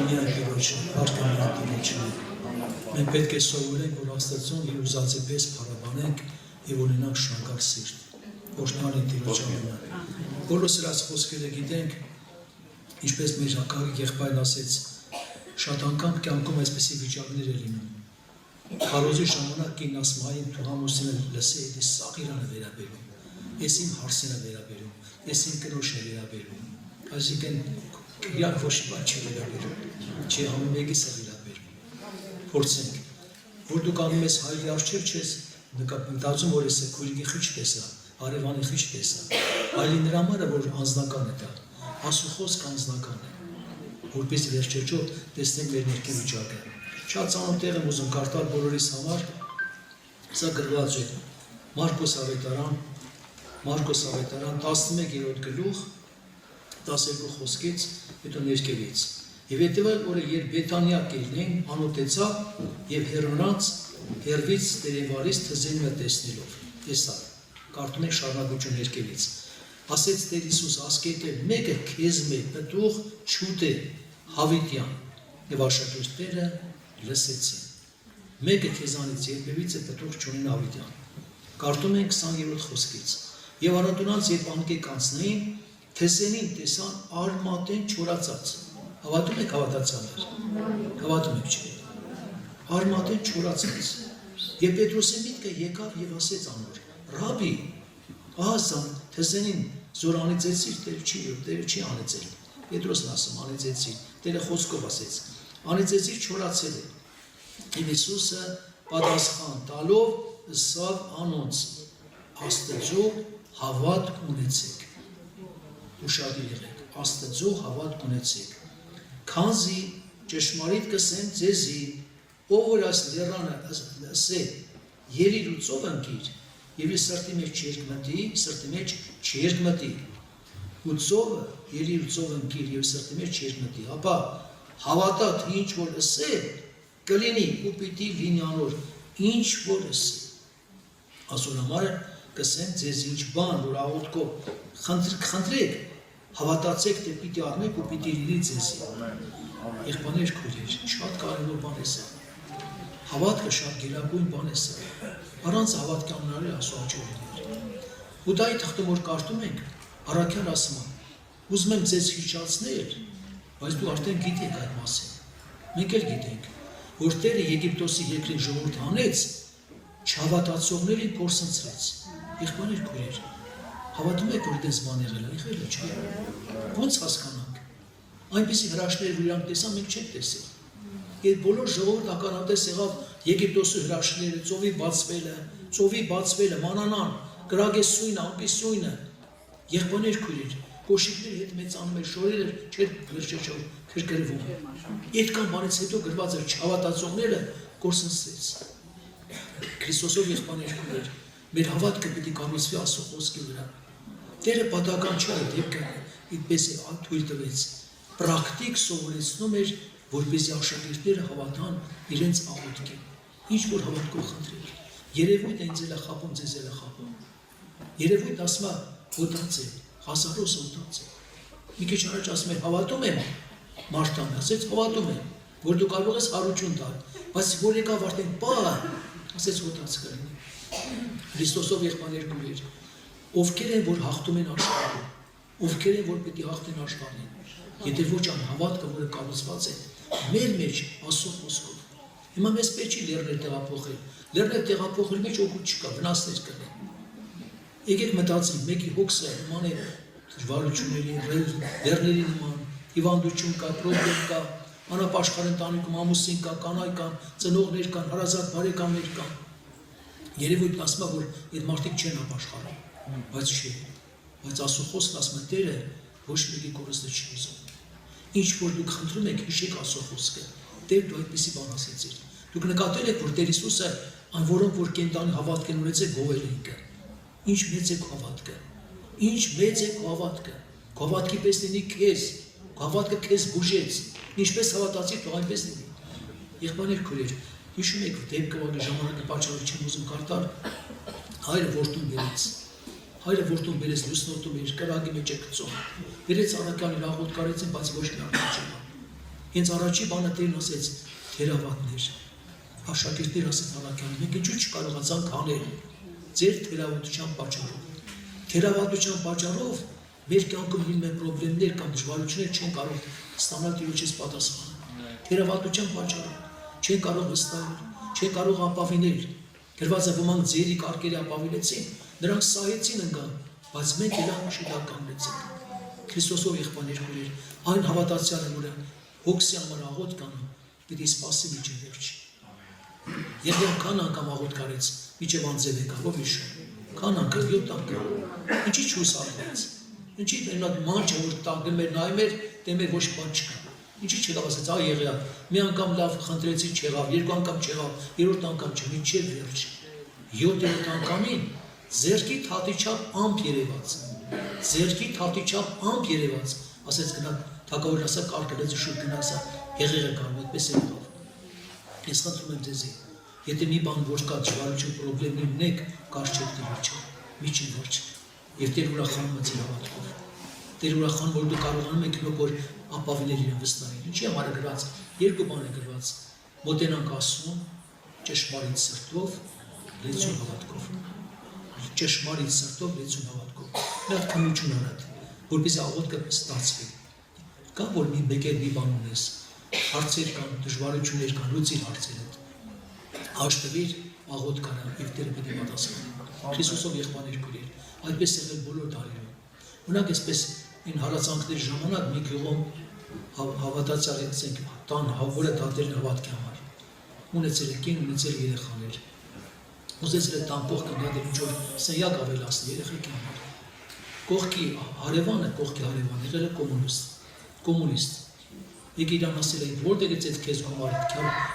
միայն Տիրոջ, բարձր միայն Տիրոջն է։ Մենք պետք է սովորենք, որ Աստծուն իր ուզածի պես փառաբանենք եւ ունենանք շնորհակալ սիրտ։ Օրհնալի Տիրոջ անունը։ Բոլոր սրած խոսքերը գիտենք, ինչպես մեր եղբայրն ասեց, շատ անգամ կյանքում այսպիսի վիճակներ է լինում։ Քարոզի ժամանակ կին ասում այն դու համուսին լսե, ես սաղ իրանը վերաբերում, ես իմ հարսին է վերաբերում, ես իմ կնոջն է վերաբերում, այսինքն իրակ ոչ մի բան չի վերաբերում, չի ամեն մեկիս է վերաբերում։ Փորձենք, որ դու կանում ես հայրի առջև չես, մտածում որ ես քույրիկի խիչ տեսա, հարևանի խիչ տեսա, այլ նրա համար որ անձնական է դա, ասու խոսք անձնական է, որպես վերջերջով տեսնենք մեր ներքի վիճակը։ Շատ ծանոթ տեղ եմ ուզում կարդալ բոլորիս համար, սա գրված է Մարկոս ավետարան 11-րդ գլուխ 12 խոսքից, հետո ներքևից։ Եվ հետևյալ օրը երբ Բեթանիա կելնեն, անոտեցավ եւ հեռանաց հեռվից տերևարից թզենը տեսնելով։ Տեսա, կարդում եք շարունակություն ներքևից։ Ասեց Տեր Հիսուս ասկետը մեկը քեզ մեկ պտուղ չուտե հավիտյան եւ աշակերտները լսեցին։ Մեկը քեզանից երբևից է պտուղ չունեն հավիտյան։ Կարդում ենք 20-րդ խոսքից։ Եվ առատունած երբ անկեկ անցնեին, թեսենին տեսան արմատեն չորացած։ Հավատում եք հավատացյալներ։ Հավատում եք չէ։ Արմատեն չորացած։ Եվ Պետրոսի միտքը եկավ եւ ասեց անոր. Ռաբի, ահազան թեսենին զոր անիծեցիր, Տերը չի անիծել։ Պետրոսն ասում անիծեցիր, Տերը խոսքով ասեց։ Անիծեցիր չորացել է։ Եվ Հիսուսը պատասխան տալով ասավ անոնց. Աստծո հավատ ունեցեք։ Ուշադիր եղեք, Աստծո հավատ ունեցեք։ Քանզի ճշմարիտ կսեն ձեզի, ով որ աս լեռանը ասե, երիր ու ծով ընկիր, եւ ես սրտի մեջ չերկմտի, ու ծովը երիր ու ծով ընկիր եւ սրտի մեջ չերկմտի, ապա հավատա թե ինչ որ ասե, կլինի ու պիտի լինի անոր, ինչ որ ասե։ Ասոր համար կսեն ձեզ ինչ բան, որ աղոթքով խնդրեք, հավատացեք, թե պիտի առնեք ու պիտի լինի ձեզի։ Եղբայրներ քույրեր, շատ կարևոր բան է սա։ Հավատքը շատ գերագույն բան է սա։ Առանց հավատքի անհնարին Աստծո աջակցություններ։ Ու դա այդ թղթը որ կարդում ենք, առաքյալ ասում է, ուզում եմ ձեզ հիշացնել, բայց դու արդեն գիտեք այդ մասին։ Մենք էլ գիտենք, որ Տերը Եգիպտոսի երկրի ժողովուրդ հանեց, չհավատացողներին փորձեցրեց։ Եղբայրներ քույրեր, հավատում եք որ դες բան եղել է, եղել է չէ։ Ոնց հասկանանք։ Այնպիսի հրաշքներ որ իրանք տեսան, մենք չենք տեսել։ Այդ բոլոր ժողովուրդ ականատես եղավ Եգիպտոսի հրաշքները, ծովի բացվելը, մանանան, կրագեսույնը, ամպիսույնը, եղբայրներ քույրեր, կոշիկների հետ մեծանում էր, շորերը չէր վերջեջով քրկրվում։ Այդքան բանից հետո գրված էր չհավատացողները կորսնցրեց։ Քրիստոսով եղբայրներ քույրեր, մեր հավատքը պիտի կառուցվի Աստծո խոսքի վրա։ Տերը պատահական չէ այդ դեպքը, այդպես է թույլ տվեց։ Պրակտիկ սովորեցնում էր, որպեսզի աշակերտները հավատան իրենց աղոթքին։ Ինչ որ հավատքով խնդրել։ Երևույթ ինձ էլ է խապում, ձեզ էլ է խապում։ Երևույթ ասում է հոտած է, հասարոս հոտած է։ Մի քիչ առաջ ասում էր հավատում եմ, Մարտան ասեց հավատում եմ, որ դու կարող ես հարություն տալ, բայց որ եկավ արդեն պա, ասեց հոտած կլինի։ Քրիստոսով եղբայրներ քույրեր, ովքեր են որ հաղթում են աշխարհում, ովքեր են որ պետք է հաղթեն աշխարհին։ Եթե ոչ անհավատքը, որը կառուցված է մեր մեջ Աստծո խոսքով։ Հիմա մեզ պետք չի լեռներ տեղափոխել։ Լեռներ տեղափոխել մեջ օգուտ չկա, վնասներ կլինի։ Եկեք մտածենք, մեկի հոգսը նման է դժվարությունների, լեռների նման, հիվանդություն կա, պրոբլեմ կա, անապաշխար ընտանիքում ամուսին կա, կանայք կան, ծնողներ կան, հարազատ բարեկամներ կան։ Երևույթն ասում է, որ այդ մարդիկ չեն ապաշխարում, բայց չէ։ Բայց Աստծո խոսքն ասում է Տերը ոչ մեկի կորստը չի ուզում։ Ինչ որ դուք խնդրում եք, հիշեք Աստծո խոսքը։ Տեր դու այդպեսի բան ասեցիր։ Դուք նկատել եք, որ Տեր Հիսուսը այն որոնք որ կենտանի հավատք են ունեցել գովել են ինքը։ Ինչ մեծ է քո հավատքը։ Ինչ մեծ է քո հավատքը։ Քո հավատքի պես լինի քեզ։ Քո հավատքը քեզ բուժեց։ Ինչպես հավատացի, թող այնպես լինի։ Եղբայրներ քույրեր, հիշում եք դեպքը որ ժամանակը պատճառով չեմ ուզում կարդալ, հայրը որդուն բերեց։ Հայրը որդուն բերեց լուսնոտում իր կրակի մեջ է գցում։ Բերեց առաքյալին աղոթք արեցին, բայց ոչ մի արդյունք չկա։ Հենց առաջի բանը Տերն ասեց, թերավատներ, աշակերտներ ասեց Հակոբին, մենք ինչու չկարողացանք անել ձեր թերավատության պատճառով։ Թերավատության պատճառով մեր կյանքում լինում են խնդիրներ կամ դժվարություններ չեն կարող ստանալ Տիրոջից պատասխան։ Թերավատության պատճառով չեն կարող վստահել, չեն կարող ապավինել։ Գրված է ոմանք ձերի կարգերը ապավինեցին, նրանք սահեցին ընկան, բայց մենք իրան շուտով կանգնեցինք։ Քրիստոսով եղբայրներ քույրեր, այն հավատացյալը, որը հոգսի համար աղոթ կանում, պիտի սպասի մինչև վերջ։ Եվ քան անգամ աղոթ կարեց, մինչև անձև եկավ, ով հիշում, քան անգամ 7 անգամ։ Ինչի չուս արվեց։ Ինչի դեռ մանչը որ տանգում էր նայում էր, դեմ էր ոչ բան չկա։ Ինչի չեղավ ասեց, այ եղյա, մի անգամ լավ խնդրեցի չեղավ, երկու անգամ չեղավ, երրորդ անգամ չմինչև վերջ։ 7-րդ անգամին ձերքի թաթիչափ ամպ երևաց։ Ձերքի թաթիչափ ամպ երևաց, ասեց գնա թագավորն ասա կարգելեց շուտ գնա ասա եղեղը կարող այդպես է եղավ։ Ես խնդրում եմ ձեզի, եթե մի բան որ կա դժվարություն խնդրեմ ունեք, կարճ չեք դիվիճ, միջին ոչ։ Եվ Տեր ուրախանում է ձեր հավատքով։ Տեր ուրախանում որ դու կարողանում եք որ ապավինել իրեն վստահել։ Ինչի համար է գրված, երկու բան է գրված, մոտենանք Աստծուն ճշմարիտ սրտով, լեցուն հավատքով։ Ճշմարիտ սրտով, լեցուն հավատքով։ Մի հատ քննություն արած, որպեսզի աղոթքը ստացվի։ Կա որ մի մի բան ունես, հարցեր կան, դժվարություններ կան, լուծիր հարցերը։ Հաշտվիր, աղոթ կարա եւ Տերը պիտի պատասխանի։ Քրիստոսով եղբայրներ քույրեր, այդպես եղել բոլոր տարիներում։ Օրինակ այսպես այն հարացանքների ժամանակ մի գյուղում հավատացյալ ասենք տան որը դատերն հավատքի համար ունեցել եկին, ունեցել երեխաներ։ Ուզեցել է տան կողքը մի հատ ինչ-որ սենյակ ավելացնել երեխեքի համար։ Կողքի հարևանը եղել է կոմունիստ։ Եկ իրան ասել էին, որտեղից այդ քեզ համար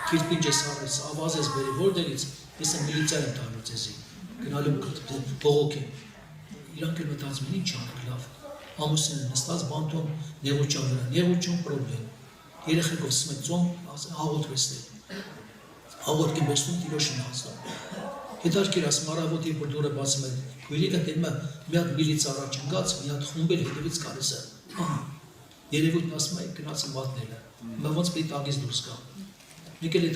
քիրպինջ ես արես, ավազ ես բերի, որտեղից ես եմ միլիցիա եմ տալու ձեզի, գնալու բողոքեմ։ Իրանք էլ մտածում են ինչ անենք լավ, ամուսին են նստած բանտում նեղուճան վրա, նեղուճուն պրոբլեմ, երեխեքով սմեցում, աղոթ վեսնել, աղոթքի բեսնում Տիրոջին հասնում։ Հետարքիր ասում առավոտ երբ որ դուրը բացում են, քույրիկը տենում է մի հատ միլիցիա առաջ ընկած, մի հատ խումբ էլ հետևից գալիս է, երևույթն ասում է գնացը մատնելը, ոնց պետք տակից դուրս գա։ Մեկ էլ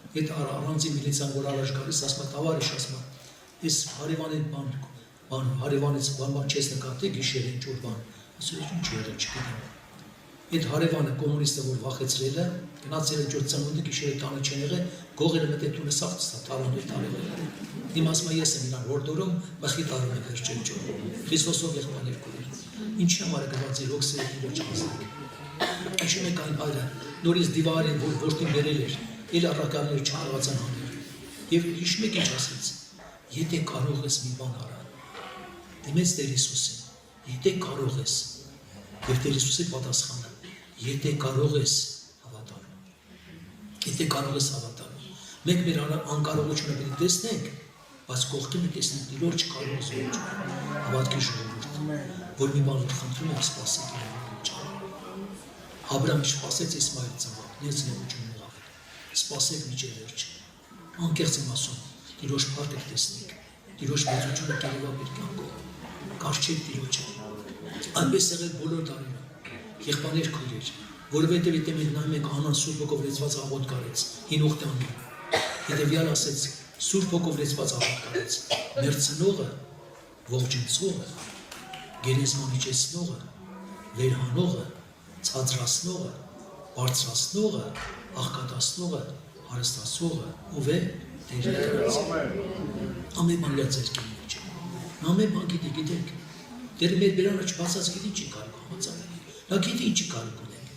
այդ առանձին միլիցիան որ առաջ գալիս, ասում է տավարիշ, ասում է, ես հարևանին հարևանից բան չես նկատի, գիշեր ինչ-որ բան, ասում է ինչ եղել չգիտեմ։ Այդ հարևանը կոմունիստը որ վախեցրել է, գնացել ինչ-որ ծնունդը գիշերը տանը չեն եղել, գողերը մտել տունը սաղ թարանել տարել։ Իմ ասում է ես եմ իրան հորդորում, մխի տարում է վերջ ինչ-որ։ Քրիստոսով եղբայրներ քույրեր։ Ինչի համար է գրված իր հոգսերը Տիրոջ հասնեք։ Հիշում եք այն այրը, նորից դիվարին որ որդին բերել էր, էլ առաքյալները չկարողացան անել։ Եվ հիշում եք ինչ ասեց. եթե կարող ես մի բան արա, դիմեց Տեր Հիսուսին, եթե կարող ես, եւ Տեր Հիսուսի պատասխանը, եթե կարող ես հավատալ։ Եթե կարող ես հավատալ։ Մենք մեր անկարողությունը պետք է տեսնենք, բայց կողքին է տեսնենք Տիրոջ կարող զորություն, հավատքի ժողովուրդ, որ մի բան խնդրում եք սպասեք իրեն։ Աբրահամը սպասեց Իսմայել ծնվող, ես նեղություն եղավ։ Սպասեք մինչև վերջ։ Անկեղծ եմ ասում, Տիրոջ փառք եք տեսնեք, Տիրոջ մեծությունը կերևա մեր կյանքով, կարճեք Տիրոջը։ Այնպես եղել բոլոր տարիներում, եղբայրներ քույրեր, որովհետև եթե մենք նայում ենք Անան Սուրբ Հոգով լեցված աղոթ կարեց, հին ուխտանին, հետևյալ ասեց Սուրբ Հոգով լեցված աղոթ կարեց, մերձնողը, ողջունցողը, գերեզման իջեցնողը, վերհանողը, ցածրացնողը, բարձրացնողը, աղքատացնողը, հարստացողը, ով է Տերը կրած։ Ամեն բան իր ձեռքի մեջ է։ Ամեն բան գիտեք։ Տերը մեր բերանը չբացած գիտի չի կարող համաձայնել։ Նա գիտի ինչի կարող ունենք։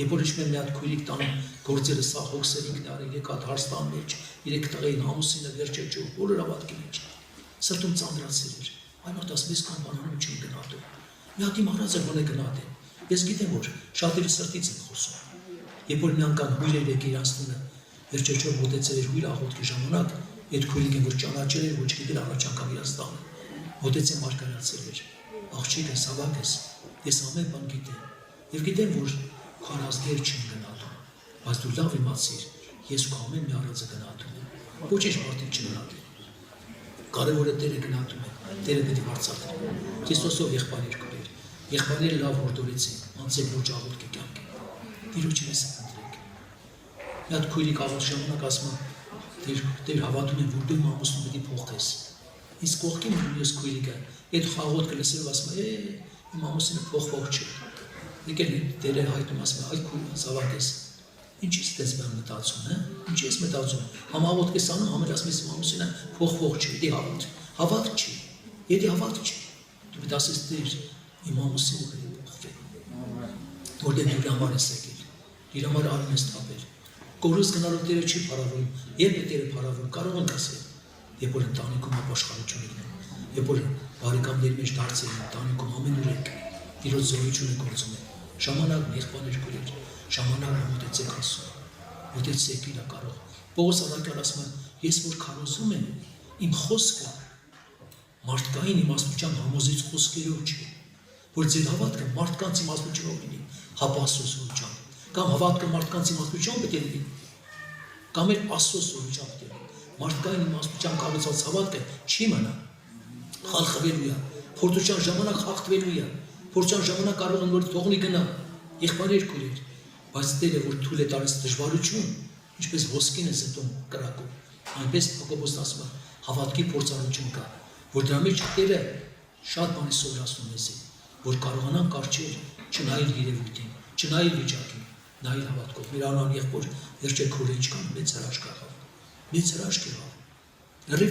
Երբ որ իշխում մի հատ քույրիկ տանում գործերը սա հոգսեր ինքնարել, եկած հարստան մեջ, 3 տղային ամուսինը վերջը ջուր, բոլոր հավատքի մեջ։ Սրտում ծանրացել էր։ Այն որ դասում ես կան բանանում չի գնատում։ Մի հատ իմ հարազը բան է գնատել։ Ես գիտեմ որ շատերի սրտից են խոսում։ Երբ որ մի անգամ հույր եկել իրանց տունը, վերջեջով մոտեցել էր հույր աղոթքի ժամանակ, այդ քույրիկը որ ճանաչել էր, ոչ գիտել առաջ անգամ իրանց տանը։ Մոտեցել մարգարացել էր։ Աղջիկս, հավաքս, ես ամեն բան գիտեմ։ Եվ գիտեմ որ քո ազգեր չեն գնատում, բայց դու լավ իմացիր, ես քո ամեն մի առածը գնատում եմ։ Ոչինչ մարդիկ չգնատեն։ Կարևորը Տերը գնատում է, Տերը պետք է բարձրացնի։ Քրիստոսով եղբայրներ քույրեր, եղբայրները լավ հորդորեցին, անցեք ոչ աղոթքի կյանքի։ Տիրոջը ես ընտրեք։ Մի հատ քույրիկ ավոտ ժամանակ ասում դեր հավատում եմ, որ դու իմ ամուսնու պետք է փոխես։ Իսկ կողքին մյուս քույրիկը այդ խաղոտ կլսելով ասում է, իմ ամուսինը փոխվող չէ։ Եկել դերը հայտում ասում է, այ քույր զավակես, ինչի՞ ստես բան մտածում, հա։ Ինչի՞ ես մտածում։ Համ ավոտ կես անում, համ էլ ասում ես իմ ամուսինը փոխվող չէ, դե հավատ չի։ Եթե հավատ չի, դու պետք ասես դեր իմ ամուսինը պետք է փոխվի։ Որտեղ դու համար ես եկել, իր համար արում ես թափել։ Կորուս գնալու Տերը չի փառավորում, երբ է Տերը փառավորում, կարող ենք ասել, երբ որ ընտանիքում ապաշխարություն լինի, երբ որ բարեկամների մեջ դարձել ընտանիքում ամենուրեք Տիրոջ զորությունը գործում է։ Ժամանակն եղբայրներ քույրեր, ժամանակը մոտեցեք ասում, մոտեցեք իրա կարող։ Պողոս առաքյալ ասում է, ես որ քարոզում եմ, իմ խոսքը մարդկային իմաստության համոզիչ խոսքերով չի, որ ձեր հավատքը մարդկանց իմաստությունով լինի, հապա Աստծո զորությամբ, կամ հավատքը մարդկանց իմաստությամբ պետք է լինի, կամ էլ Աստծո զորությամբ պետք է լինի։ Մարդկային իմաստության կառուցած հավատքը չի մնա, խալխվելու է, փորձության ժամանակ հաղթվելու է, փորձության ժամանակ կարող են որ թողնի գնա, եղբայրներ քույրեր, բայց Տերը որ թույլ է տալիս դժվարություն, ինչպես ոսկին է զտում կրակում, այնպես Հակոբոսն ասում է, հավատքի փորձառություն կա, որ դրա մեջ Տերը շատ բան է սովորացնում մեզ, որ կարողանանք կարճել, չնայել երևույթին, չնայել վիճակին, նայել հավատքով։ Մեր անան եղբոր երջեք քուրը ինչքան մեծ հրաշք եղավ, մեծ հրաշք եղավ, լրիվ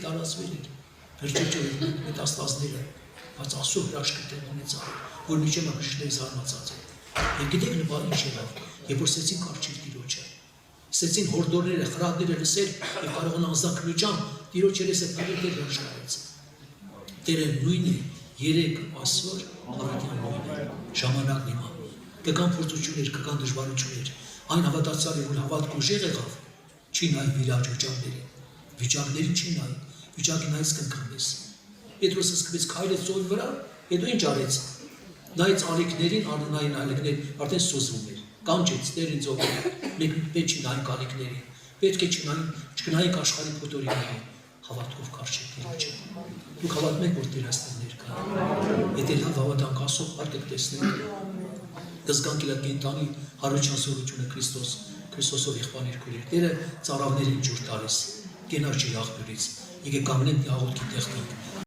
տարածվել է, վերջեջը մետաստազները, բայց Աստծո հրաշքը տեղ ունեցավ, որ միջև ակշիներս հարմացած է։ Եվ գիտեք նպար ինչ եղավ, երբ որ սեցին կարճել Տիրոջը, սեցին հորդորները, խրատները լսել եւ կարողան անզակնությամբ Տիրոջ երեսը փակել Տեր հրաշքարեց։ Տերը նույնն է, երեք այսօր հավատյան նույնն է, ժամանակն հիմա։ Կգան փորձություններ, կգան դժվարություններ, այն հավատացյալը, որ հավատք ուժեղ եղավ, չի նայ վիրаж վիճակներին չի նայ, վիճակի նայից կընկնես։ Պետրոսը սկսեց քայլեց ծովի վրա, հետո ինչ արեց։ Նայեց ալիքներին, աննային ալիքներ, արդեն սոզվում էր։ Կանչեց Տեր ինձ օգնի, մենք պետք չի նայենք ալիքներին, պետք է չգնայինք աշխարհի փոթորիկներին, հավատքով կարճել Տիրոջը։ Դուք հավատում եք, որ Տեր այստեղ ներկա է։ Եթե լավ հավատանք Աստծո արկեք տեսնենք, կզգանք իր կենտանի հարության զորությունը Քրիստոսով եղբայրներ քույրեր։ Տերը ծառավներին ջուր տալիս, կենաճի աղբյուրից, եկեք կանգնենք աղոթքի տեղ տանք։